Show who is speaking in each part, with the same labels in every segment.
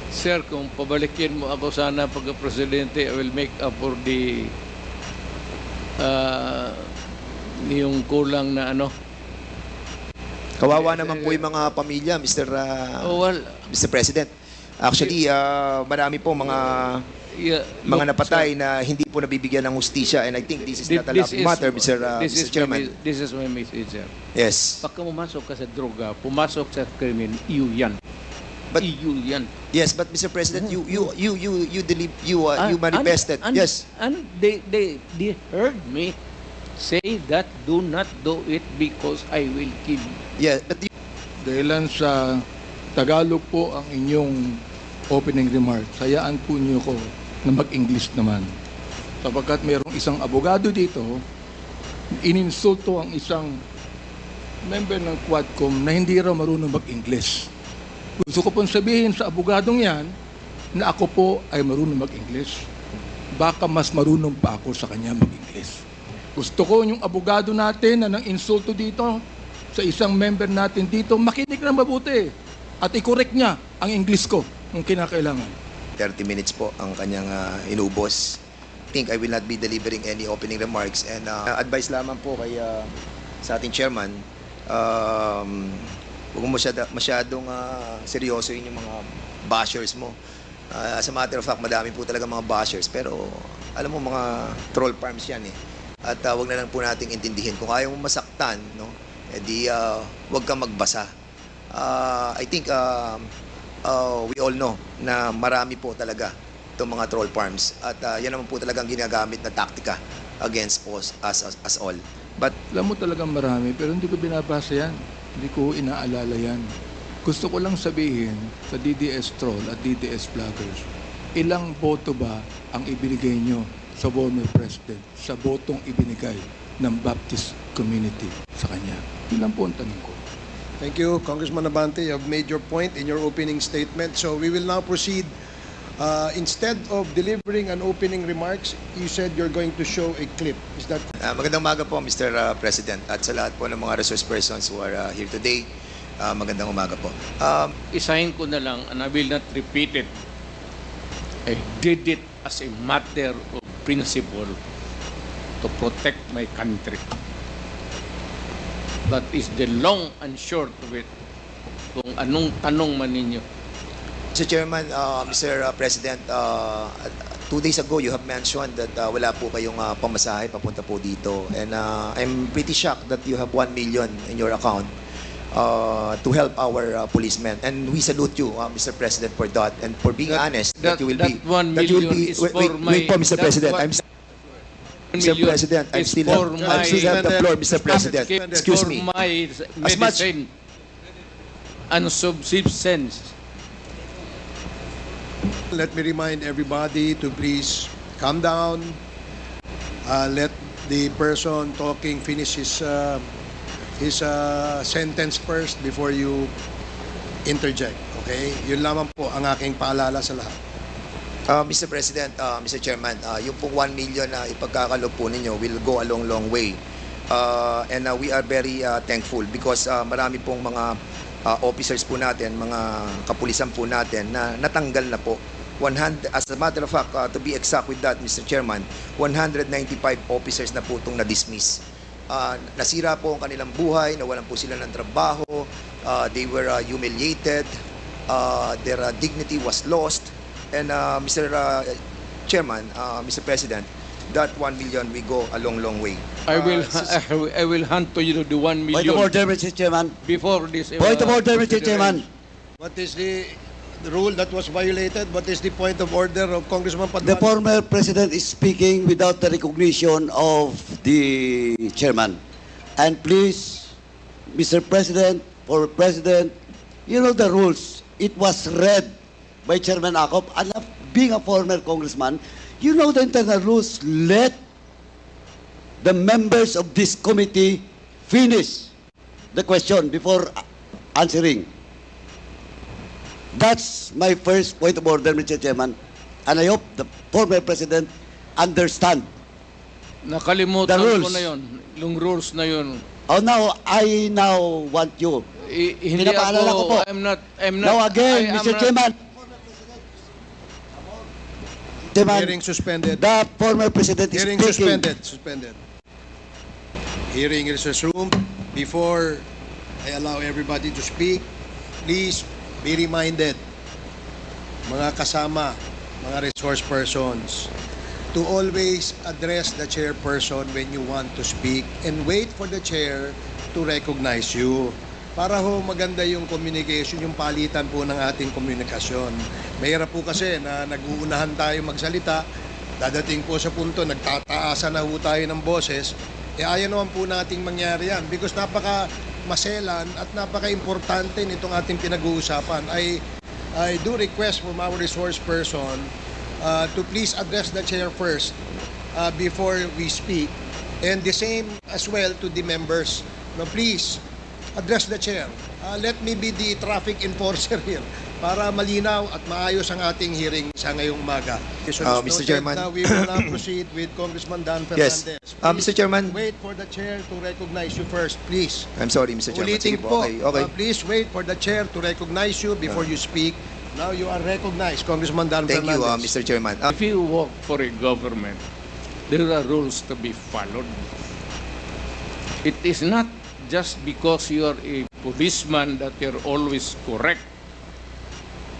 Speaker 1: Sir, kung pabalikin mo ako sana pagka-presidente, I will make up for the yung kulang na ano.
Speaker 2: Kawawa naman po yung mga pamilya, Mr. President. Actually, marami po mga napatay na hindi po nabibigyan ng hustisya, and I think this is not a laughing matter, Mr. Chairman.
Speaker 1: This is my message, sir.
Speaker 2: Yes.
Speaker 1: Pagka pumasok ka sa droga, pumasok sa krimen, iyo yan.
Speaker 2: But
Speaker 1: iyo yan.
Speaker 2: yes, but Mr. President, you manifested. Yes.
Speaker 1: And they heard me say that do not do it because I will kill you.
Speaker 2: Yeah, but
Speaker 3: Dahilan sa Tagalog po ang inyong opening remarks, hayaan po niyo ko na mag-English naman. Sapagkat mayroong isang abogado dito, ininsulto ang isang member ng Quadcom na hindi raw marunong mag-English. Gusto ko pong sabihin sa abogadong yan na ako po ay marunong mag-English. Baka mas marunong pa ako sa kanya mag-English. Gusto ko yung abogado natin na nang insulto dito sa isang member natin dito, makinig na mabuti at i-correct niya ang English ko kung kinakailangan.
Speaker 2: 30 minutes po ang kanyang inubos. I think I will not be delivering any opening remarks, and advice lamang po kay sa ating chairman, huwag mo masyadong seryoso yun yung mga bashers mo. As a matter of fact, madami po talaga mga bashers, pero alam mo, mga troll farms yan eh. At huwag na lang po nating intindihin. Kung ayaw mo masaktan, no, edi huwag kang magbasa. I think we all know na marami po talaga itong mga troll farms, at yan naman po talagang ginagamit na taktika against us all. But
Speaker 3: Alam mo talagang marami, pero hindi ko binabasa yan. Hindi ko inaalala yan. Gusto ko lang sabihin sa DDS troll at DDS vloggers, ilang boto ba ang ibinigay nyo sa former president sa botong ibinigay ng Baptist community sa kanya? Ilan po ang tanong ko.
Speaker 4: Thank you, Congressman Abante. You have made your point in your opening statement. So we will now proceed. Instead of delivering an opening remarks, you said you're going to show a clip. Is that?
Speaker 2: magandang umaga po, Mr. President, at sa lahat po ng mga resource persons who are here today. Magandang umaga po.
Speaker 1: Isahin ko na lang, and I will not repeat it. I did it as a matter of principle to protect my country. That is the long and short of it. Kung anong tanong man ninyo.
Speaker 2: Mr. Chairman, Mr. President, 2 days ago you have mentioned that wala po kayong pamasahe papunta po dito, and I'm pretty shocked that you have 1 million in your account to help our policemen, and we salute you, Mr. President, for that, and for being honest that you will be.
Speaker 1: That 1 million is for my.
Speaker 2: Wait po, Mr. President. Mr. President, I'm still have the floor, Mr. President. Excuse me.
Speaker 1: For my medicine and subsistence.
Speaker 4: Let me remind everybody to please calm down. Let the person talking finish his sentence first before you interject. Okay? Yun lamang po ang aking paalala sa lahat.
Speaker 2: Mr. President, Mr. Chairman, yung pong 1 million na ipagkakalob po ninyo will go a long way. And we are very thankful because marami pong mga officers po natin, mga kapulisan po natin na natanggal na po. 100, as a matter of fact, to be exact with that, Mr. Chairman, 195 officers na po itong na-dismiss. Nasira po ang kanilang buhay, nawalan po sila ng trabaho, they were humiliated, their dignity was lost, and Mr. Chairman, Mr. President, that 1 million we go a long way.
Speaker 1: I will hand to you the 1 million.
Speaker 5: Point of order, Mr. Chairman.
Speaker 1: Before this.
Speaker 5: Point of order, Mr. Chairman.
Speaker 4: What is the rule that was violated? What is the point of order of Congressman Padman?
Speaker 5: The former president is speaking without the recognition of the chairman. And please, Mr. President, former president, you know the rules. It was read by Chairman Acop. And being a former congressman, you know the internal rules. Let the members of this committee finish the question before answering. That's my first point of order, Mr. Chairman. And I hope the former president understand
Speaker 1: Nakalimutan
Speaker 5: the rules.
Speaker 1: ko na yun. Yung rules na yun.
Speaker 5: Oh, now, I now want you.
Speaker 1: Hindi
Speaker 5: Pinapaalala ko po.
Speaker 1: I'm not.
Speaker 5: Now again, Mr. Chairman. Chairman,
Speaker 4: Hearing suspended.
Speaker 5: the former president is
Speaker 4: Hearing
Speaker 5: speaking.
Speaker 4: suspended. Hearing is resumed. Before I allow everybody to speak, please be reminded, mga kasama, mga resource persons, to always address the chairperson when you want to speak and wait for the chair to recognize you. Para ho maganda yung communication, yung palitan po ng ating komunikasyon. Mahirap po kasi na nag-uunahan tayo magsalita, dadating po sa punto, nagtataasan na ho tayo ng boses, ayaw naman po nating mangyari yan because napaka-maselan at napaka-importante nitong ating pinag-uusapan. I do request from our resource person to please address the chair first before we speak, and the same as well to the members. No, please address the chair. Let me be the traffic enforcer here para malinaw at maayos ang ating hearing sa ngayong umaga.
Speaker 2: Mr. Chairman.
Speaker 4: We will now proceed with Congressman Dan
Speaker 2: Yes.
Speaker 4: Fernandez.
Speaker 2: Mr. Chairman.
Speaker 4: Wait for the chair to recognize you first, please.
Speaker 2: I'm sorry, Mr. Chairman.
Speaker 4: Ulitin
Speaker 2: Sige
Speaker 4: po,
Speaker 2: Okay.
Speaker 4: please wait for the chair to recognize you before you speak. Now you are recognized, Congressman Dan
Speaker 2: Thank you,
Speaker 4: Fernandez.
Speaker 2: Mr. Chairman.
Speaker 1: If you work for a government, there are rules to be followed. It is not just because you are a policeman that you're always correct.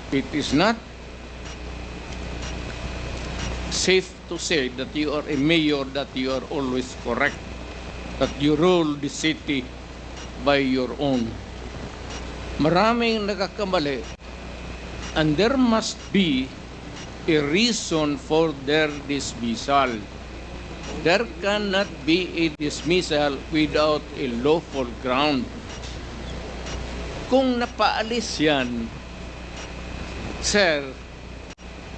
Speaker 1: It is not safe to say that you are a mayor that you are always correct, that you rule the city by your own. Maraming nagkakamali, and there must be a reason for their dismissal. There cannot be a dismissal without a lawful ground. Kung napaalis yan, sir,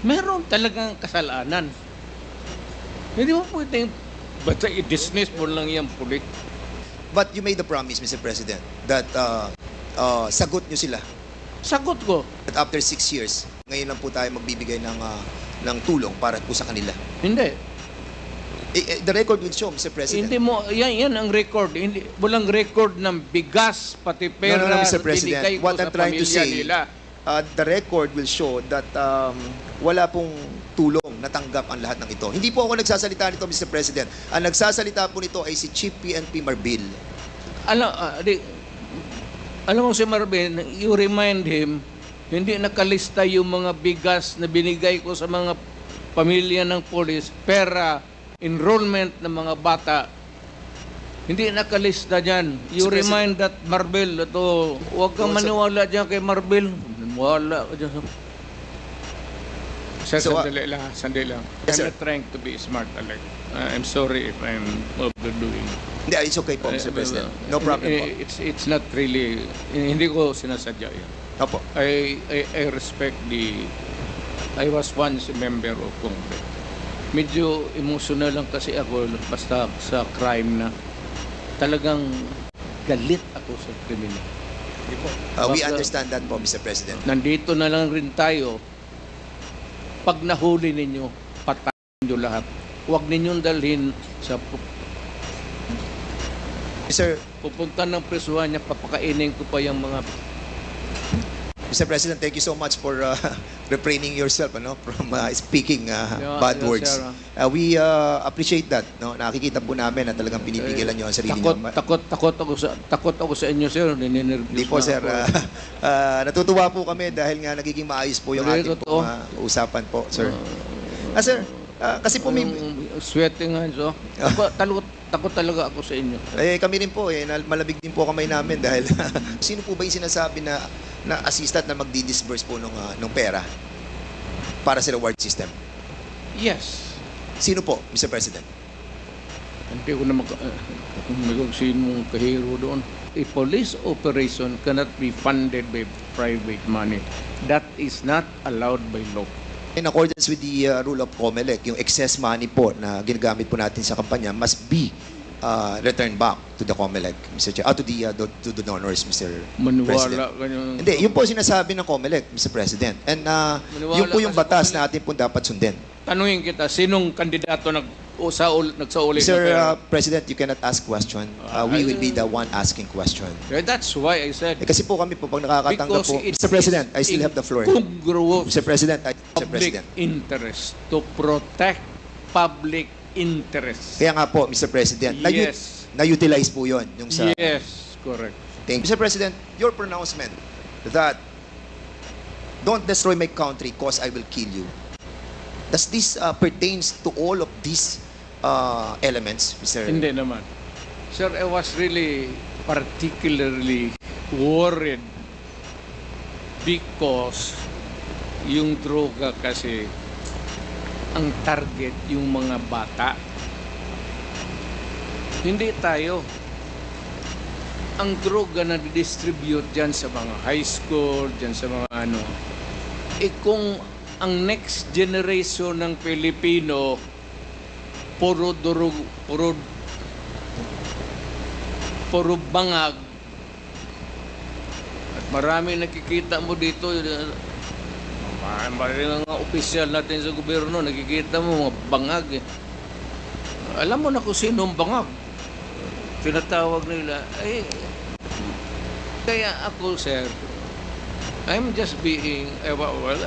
Speaker 1: meron talagang kasalanan. Hindi mo pwedeng basta i-dismiss mo lang yung pulit.
Speaker 2: But you made the promise, Mr. President, that sagot nyo sila.
Speaker 1: Sagot ko,
Speaker 2: That after 6 years, ngayon lang po tayo magbibigay ng tulong para po sa kanila.
Speaker 1: hindi.
Speaker 2: The record will show, Mr. President.
Speaker 1: Hindi mo, yan ang record. Hindi, walang record ng bigas, pati pera,
Speaker 2: No, Mr. President.
Speaker 1: binigay ko
Speaker 2: What
Speaker 1: sa
Speaker 2: I'm trying to
Speaker 1: pamilya
Speaker 2: say,
Speaker 1: nila.
Speaker 2: the record will show that wala pong tulong natanggap ang lahat ng ito. Hindi po ako nagsasalita nito, Mr. President. Ang nagsasalita po nito ay si Chief PNP Marbil.
Speaker 1: Alam mo si Marvin, you remind him, hindi nakalista yung mga bigas na binigay ko sa mga pamilya ng polis, pera, enrollment ng mga bata. Hindi nakalista dyan. You
Speaker 2: Mr.
Speaker 1: remind that Marbil, ito, huwag kang maniwala dyan kay Marbil. Wala ka dyan. Sandali lang.
Speaker 2: Yes, sir.
Speaker 1: I'm not trying to be smart, Alec. I'm sorry if I'm overdoing.
Speaker 2: Hindi, it's okay po, Mr. President. No problem po.
Speaker 1: It's not really, hindi ko sinasadya yan.
Speaker 2: Opo.
Speaker 1: I respect I was once a member of Congress. Medyo emotional lang kasi ako basta sa crime na talagang galit ako sa kriminal.
Speaker 2: We
Speaker 1: Baka-
Speaker 2: understand that po, Mr. President.
Speaker 1: Nandito na lang rin tayo. Pag nahuli ninyo, patayin nyo lahat. Huwag ninyong dalhin sa
Speaker 2: Mr.
Speaker 1: pupunta ng presuhan niya, papakainin ko pa yung mga
Speaker 2: Mr. President, thank you so much for refraining yourself from speaking bad
Speaker 1: yeah,
Speaker 2: words.
Speaker 1: sir.
Speaker 2: We appreciate that. No? Nakikita po namin na talagang pinipigilan nyo ang sarili nyo.
Speaker 1: takot ako sa inyo, sir.
Speaker 2: Hindi po, sir. Natutuwa po kami dahil nga nagiging maayos po yung
Speaker 1: Hindi,
Speaker 2: ating
Speaker 1: totoo.
Speaker 2: usapan po, sir. Sir, kasi po may...
Speaker 1: Sweating hands, oh. Takot talaga ako sa inyo.
Speaker 2: kami rin po, malamig din po kamay namin dahil sino po ba yung sinasabi na assistant na magdi-disburse po ng pera para sa reward system?
Speaker 1: Yes.
Speaker 2: Sino po, Mr. President?
Speaker 1: Hindi ko na sinong kahiro doon. A police operation cannot be funded by private money. That is not allowed by law.
Speaker 2: In accordance with the rule of COMELEC, yung excess money po na ginagamit po natin sa kampanya must be returned back to the COMELEC, Mr. Chair, to the donors, Mr. President.
Speaker 1: Maniwala ka yung...
Speaker 2: Hindi, yun po sinasabi ng COMELEC, Mr. President. And yun po yung
Speaker 1: ka sa
Speaker 2: batas
Speaker 1: COMELEC.
Speaker 2: na atin po dapat sundin.
Speaker 1: Tanungin kita, sinong kandidato nagsauli.
Speaker 2: Mr. President, you cannot ask question. We will be the one asking question.
Speaker 1: That's why I said,
Speaker 2: Kasi po kami po, pag nakakatanggap
Speaker 1: because
Speaker 2: po,
Speaker 1: it
Speaker 2: Mr. President, I
Speaker 1: is
Speaker 2: still have the floor.
Speaker 1: incongruous
Speaker 2: Mr. President, Mr.
Speaker 1: public
Speaker 2: President.
Speaker 1: interest to protect public interest.
Speaker 2: Kaya nga po, Mr. President,
Speaker 1: Yes.
Speaker 2: na-utilize po yun. Yung sa,
Speaker 1: Yes, correct.
Speaker 2: Thank you. Mr. President, your pronouncement that don't destroy my country cause I will kill you. Does this pertains to all of these elements, Mr.
Speaker 1: Hindi naman. Sir, I was really particularly worried because yung droga kasi ang target yung mga bata. Hindi tayo. Ang droga na distribute dyan sa mga high school, dyan sa mga ano, kung ang next generation ng Pilipino puro bangag at marami nakikita mo dito, marami mga opisyal natin sa gobyerno, nakikita mo mga bangag eh. Alam mo na kung sino ang bangag, tinatawag nila kaya ako, sir, I'm just being, I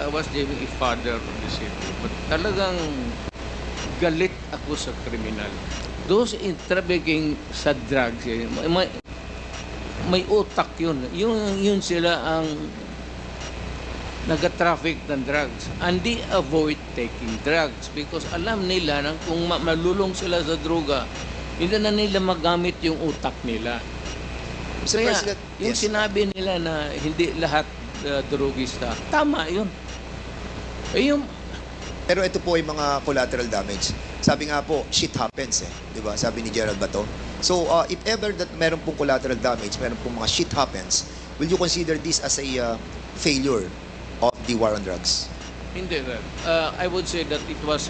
Speaker 1: was being a father of the city, but talagang galit ako sa kriminal. Those in trafficking sa drugs, may utak yun. Yun sila ang nag-traffic ng drugs. And they avoid taking drugs because alam nila na kung malulong sila sa droga, hindi na nila magamit yung utak nila.
Speaker 2: Mr.
Speaker 1: Kaya,
Speaker 2: President,
Speaker 1: yung
Speaker 2: yes.
Speaker 1: sinabi nila na hindi lahat drogista, tama yun. Yung
Speaker 2: Pero ito po ay mga collateral damage. Sabi nga po, shit happens eh. Di ba? Sabi ni Gerald Bato. So, if ever that meron pong collateral damage, meron pong mga shit happens, will you consider this as a failure of the war on drugs?
Speaker 1: Hindi, I would say that it was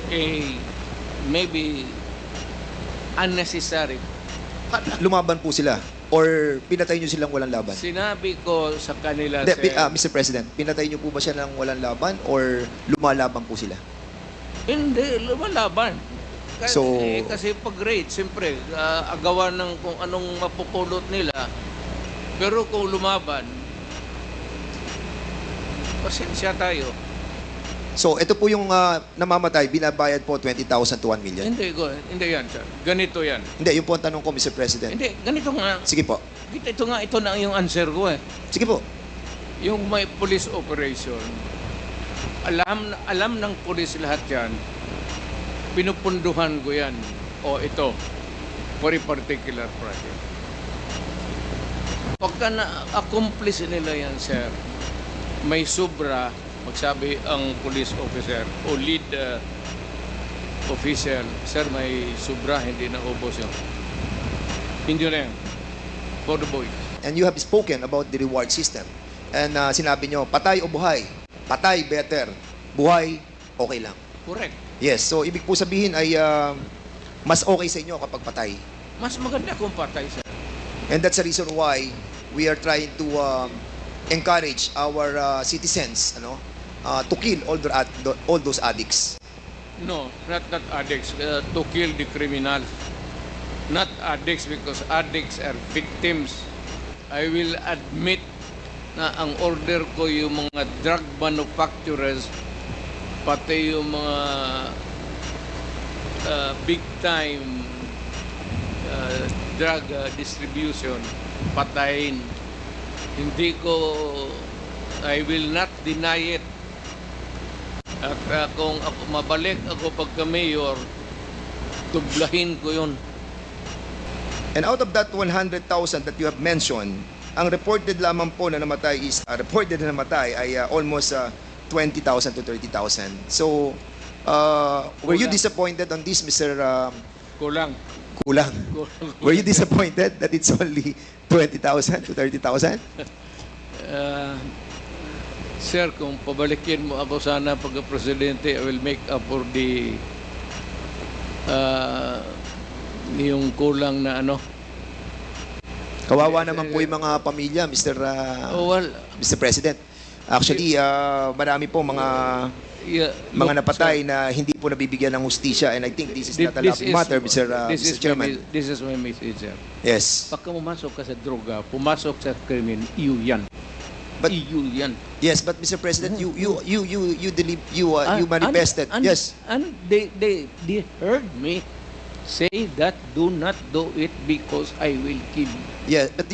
Speaker 1: maybe unnecessary.
Speaker 2: Lumaban po sila? Or pinatay nyo silang walang laban?
Speaker 1: Sinabi ko sa kanila,
Speaker 2: Hindi, Mr. President, pinatay nyo po ba siya ng walang laban or lumalaban po sila?
Speaker 1: hindi, lumalaban. Kasi pag raid, siyempre, agawan ng kung anong mapupulot nila. Pero kung lumaban, pasensya tayo.
Speaker 2: So, ito po yung namamatay, binabayad po 20,000 to 1 million.
Speaker 1: Hindi yan, sir. Ganito yan.
Speaker 2: Hindi, yung po ang tanong ko, Mr. President.
Speaker 1: Hindi, ganito nga.
Speaker 2: Sige po.
Speaker 1: Ito na yung answer ko eh.
Speaker 2: Sige po.
Speaker 1: Yung may police operation, alam ng police lahat yan, pinupunduhan ko yan. O ito, for a particular project. Pagka na-accomplish nila yan, sir, may sobra, magsabi ang police officer o lead official, sir, may sobra, hindi na ubos yun. Hindi na yan. For the boys.
Speaker 2: And you have spoken about the reward system. And sinabi nyo, patay o buhay? Patay, better. Buhay, okay lang.
Speaker 1: Correct.
Speaker 2: Yes, so ibig po sabihin ay mas okay sa inyo kapag patay.
Speaker 1: Mas maganda kung patay, sir.
Speaker 2: And that's the reason why we are trying to encourage our citizens to kill all those addicts.
Speaker 1: No, not addicts. To kill the criminals. Not addicts because addicts are victims. I will admit na ang order ko yung mga drug manufacturers, pati yung mga big time drug distribution, patayin. Hindi ko, I will not deny it. At kung ako mabalik ako pagka-mayor, tublahin ko yun.
Speaker 2: And out of that 100,000 that you have mentioned, ang reported lamang po na namatay is ay almost 20,000 to 30,000. So, were you disappointed on this, Mr.
Speaker 1: Kulang.
Speaker 2: Kulang? Were you disappointed that it's only 20,000 to 30,000?
Speaker 1: Sir, kung pabalikin mo ako sana pagka-presidente, I will make up for the yung kulang na ano.
Speaker 2: Kawawa naman po yung mga pamilya, Mr. President. Actually, marami po mga mga napatay na hindi po nabibigyan ng hustisya, and I think this is not a laughing matter, Mr. Chairman.
Speaker 1: This is my message, sir.
Speaker 2: Yes.
Speaker 1: Pagka pumasok ka sa droga, pumasok sa krimen, iyo yan.
Speaker 2: But-
Speaker 1: iyo yan.
Speaker 2: Yes, but Mr. President, you manifested.
Speaker 1: And
Speaker 2: Yes.
Speaker 1: And they heard me say that do not do it because I will kill you.
Speaker 2: Yeah, but